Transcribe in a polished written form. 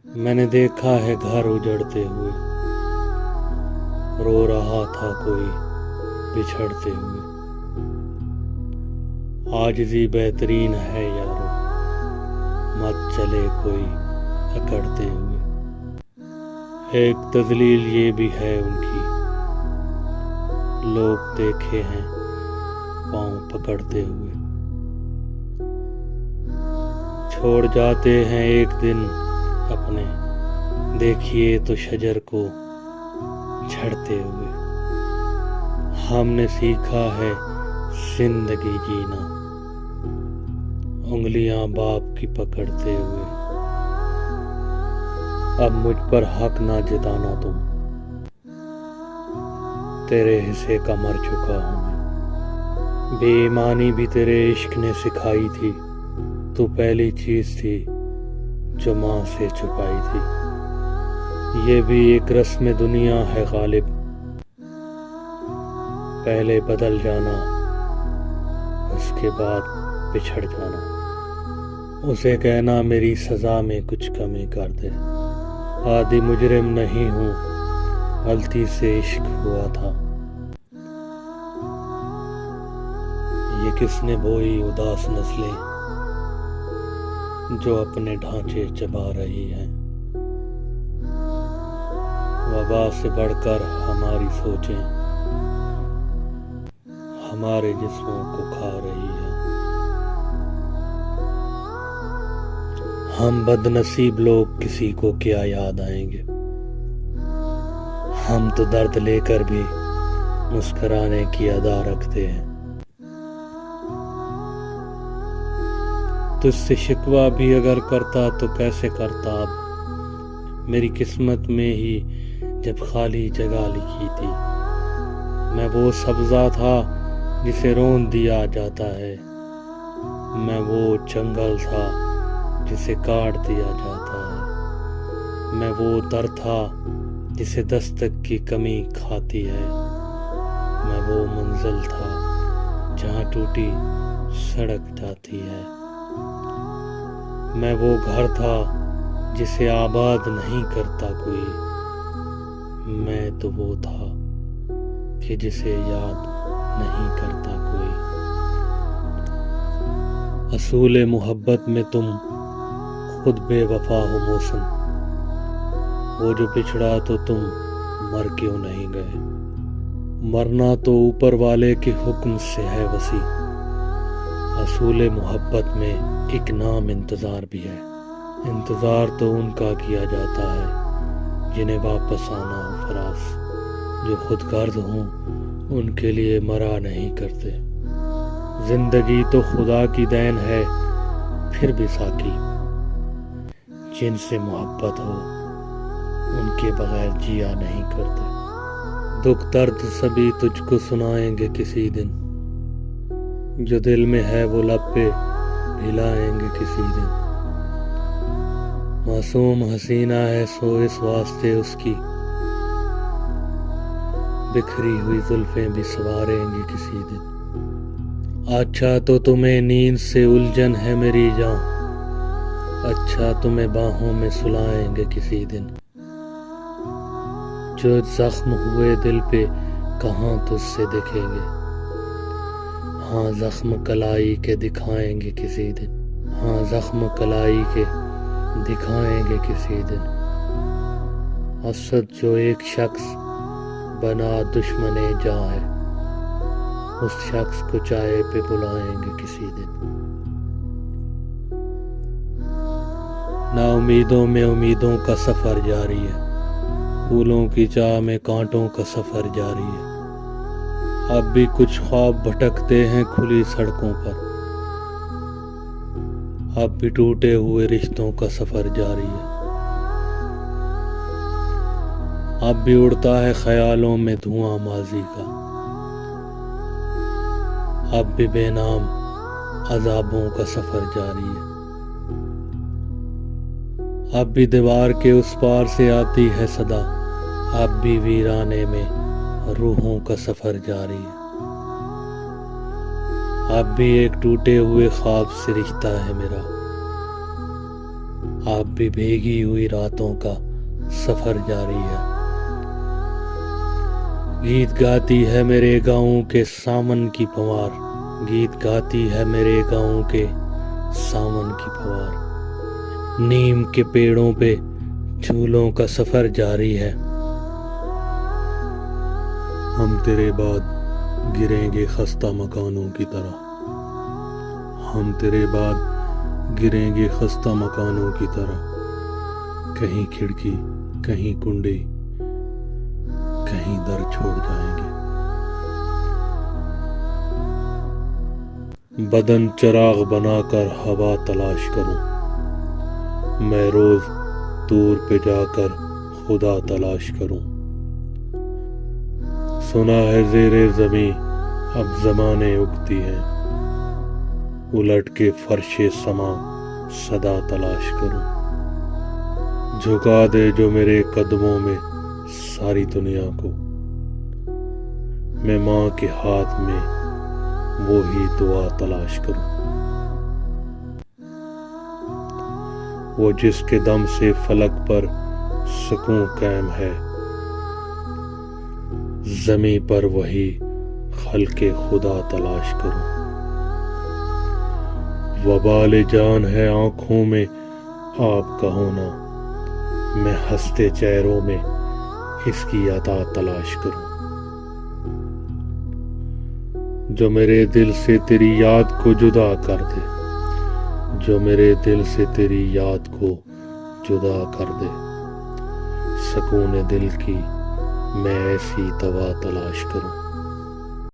میں نے دیکھا ہے گھر اجڑتے ہوئے، رو رہا تھا کوئی بچھڑتے ہوئے۔ عاجزی بہترین ہے یارو، مت چلے کوئی اکڑتے ہوئے۔ ایک تذلیل یہ بھی ہے ان کی، لوگ دیکھے ہیں پاؤں پکڑتے ہوئے۔ چھوڑ جاتے ہیں ایک دن اپنے، دیکھیے تو شجر کو جھڑتے ہوئے۔ ہم نے سیکھا ہے زندگی جینا، انگلیاں باپ کی پکڑتے ہوئے۔ اب مجھ پر حق نہ جتانا تم، تیرے حصے کا مر چکا ہوں میں۔ بے ایمانی بھی تیرے عشق نے سکھائی تھی، تو پہلی چیز تھی جو ماں سے چھپائی تھی۔ یہ بھی ایک رسم دنیا ہے غالب، پہلے بدل جانا اس کے بعد بچھڑ جانا۔ اسے کہنا میری سزا میں کچھ کمی کر دے، عادی مجرم نہیں ہوں، غلطی سے عشق ہوا تھا۔ یہ کس نے بوئی اداس نسلیں جو اپنے ڈھانچے چبا رہی ہیں؟ وبا سے بڑھ کر ہماری سوچیں ہمارے جسموں کو کھا رہی ہیں۔ ہم بد نصیب لوگ کسی کو کیا یاد آئیں گے، ہم تو درد لے کر بھی مسکرانے کی ادا رکھتے ہیں۔ تجھ سے شکوہ بھی اگر کرتا تو کیسے کرتا اب، میری قسمت میں ہی جب خالی جگہ لکھی تھی۔ میں وہ سبزہ تھا جسے رون دیا جاتا ہے، میں وہ جنگل تھا جسے کاٹ دیا جاتا ہے، میں وہ در تھا جسے دستک کی کمی کھاتی ہے، میں وہ منزل تھا جہاں ٹوٹی سڑک جاتی ہے، میں وہ گھر تھا جسے آباد نہیں کرتا کوئی، میں تو وہ تھا کہ جسے یاد نہیں کرتا کوئی۔ اصول محبت میں تم خود بے وفا ہو موسم، وہ جو بچھڑا تو تم مر کیوں نہیں گئے؟ مرنا تو اوپر والے کے حکم سے ہے وسیع، اصول محبت میں ایک نام انتظار بھی ہے۔ انتظار تو ان کا کیا جاتا ہے جنہیں واپس آنا ہو فراز، جو خود غرض ہوں ان کے لیے مرا نہیں کرتے۔ زندگی تو خدا کی دین ہے پھر بھی ساقی، جن سے محبت ہو ان کے بغیر جیا نہیں کرتے۔ دکھ درد سبھی تجھ کو سنائیں گے کسی دن، جو دل میں ہے وہ لب پہ بھلائیں گے کسی دن۔ معصوم حسینہ ہے سو اس واسطے اس کی، بکھری ہوئی زلفیں بھی سنواریں گے کسی دن۔ اچھا تو تمہیں نیند سے الجھن ہے میری جاں، اچھا تمہیں باہوں میں سلائیں گے کسی دن۔ جو زخم ہوئے دل پہ کہاں تجھ سے دکھیں گے، ہاں زخم کلائی کے دکھائیں گے کسی دن، ہاں زخم کلائی کے دکھائیں گے کسی دن۔ حسد جو ایک شخص بنا دشمن جاں ہے، اس شخص کو چائے پہ بلائیں گے کسی دن۔ نا امیدوں میں امیدوں کا سفر جاری ہے، پھولوں کی چاہ میں کانٹوں کا سفر جاری ہے۔ اب بھی کچھ خواب بھٹکتے ہیں کھلی سڑکوں پر، اب بھی ٹوٹے ہوئے رشتوں کا سفر جاری ہے۔ اب بھی اڑتا ہے خیالوں میں دھواں ماضی کا، اب بھی بے نام عذابوں کا سفر جاری ہے۔ اب بھی دیوار کے اس پار سے آتی ہے صدا، اب بھی ویرانے میں روحوں کا سفر جاری ہے۔ اب بھی ایک ٹوٹے ہوئے خواب سے رشتہ ہے میرا، آپ بھی بھیگی ہوئی راتوں کا سفر جاری ہے۔ گیت گاتی ہے میرے گاؤں کے سامن کی پھوار، گیت گاتی ہے میرے گاؤں کے سامن کی پھوار، نیم کے پیڑوں پہ جھولوں کا سفر جاری ہے۔ ہم تیرے بعد گریں گے خستہ مکانوں کی طرح، ہم تیرے بعد گریں گے خستہ مکانوں کی طرح، کہیں کھڑکی کہیں کنڈی کہیں در چھوڑ جائیں گے۔ بدن چراغ بنا کر ہوا تلاش کروں، میں روز دور پہ جا کر خدا تلاش کروں۔ سنا ہے زیر زمیں اب زمانے اگتی ہیں، الٹ کے فرش سما صدا تلاش کروں۔ جھکا دے جو میرے قدموں میں ساری دنیا کو، میں ماں کے ہاتھ میں وہی دعا تلاش کروں۔ وہ جس کے دم سے فلک پر سکون قائم ہے، زمیں پر وہی خلق خدا تلاش کروں۔ وبال جان ہے آنکھوں میں آپ کا ہونا، میں ہنستے چہروں میں اس کی عطا تلاش کروں۔ جو میرے دل سے تیری یاد کو جدا کر دے، جو میرے دل سے تیری یاد کو جدا کر دے، سکون دل کی میں ایسی دوا تلاش کروں۔